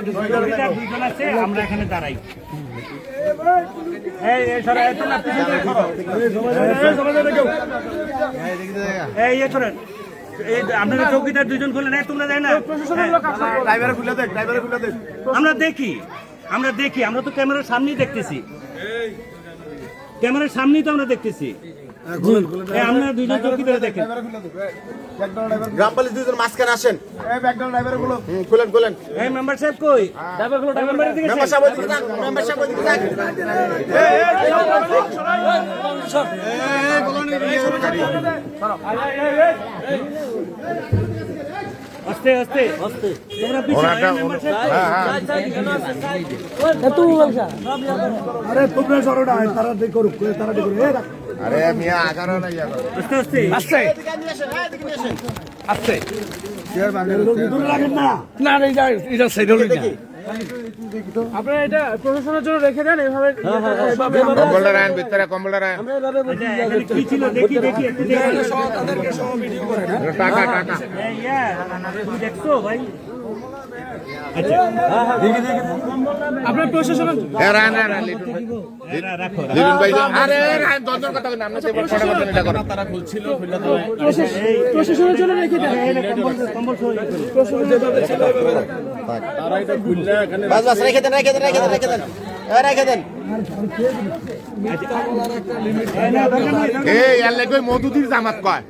দুজন আছে, আমরা এখানে দাঁড়াই। আপনারা চৌকিদার দুজন খুলে নেয়, তোমরা দেয় না। আমরা দেখি, আমরা তো ক্যামেরার সামনেই দেখতেছি, ক্যামেরার সামনেই তো আমরা দেখতেছি। আপনারা দুজন চৌকিদার দেখেন। গ্রাম পুলিশ দুজন মাঝখানে আসেন। খুলেন খুলেন। এই মেম্বার সাহেব কই? মেম্বারের দিকে মেম্বার সাহেব ওইদিকে যান, মেম্বার সাহেব ওইদিকে যান। আস্তে আস্তে আস্তে, তোমরা পিছনে মেম্বার সাহেব। আরে তোমরা সরোটা তারা করুক, তারা করুক। আরে মিয়া আগারো না যাবে। আস্তে আস্তে আস্তে আস্তে দূর লাগেন না। না এটা সাইডে দেখি। আপনারা এটা প্রশাসনের জন্য রেখে দেন এইভাবে। কম্বলটা রাখেন ভিতরে, কম্বলটা রাখেন। কি ছিল দেখি দেখি একটু দেখি। তাদেরকে সহ ভিডিও করে না। টাকা টাকা। তুমি দেখছো ভাই? আপনার প্রশাসনের রান রান রান লিটন ভাই, আরে রান দন্দর কথা না, আমরা সে বড় কথা এটা করো। তারা খুলছিল, খুললা তো প্রশাসনের জন্য রেখে দেন। কম্বল প্রশাসন যেভাবে ছিল ওইভাবে তারা এটা খুললা এখানে বাস বাস রেখে দেন, রেখে দেন, রেখে দেন, রেখে দেন, রেখে দেন। এই এর লাগি মধুদির জামাত কয়।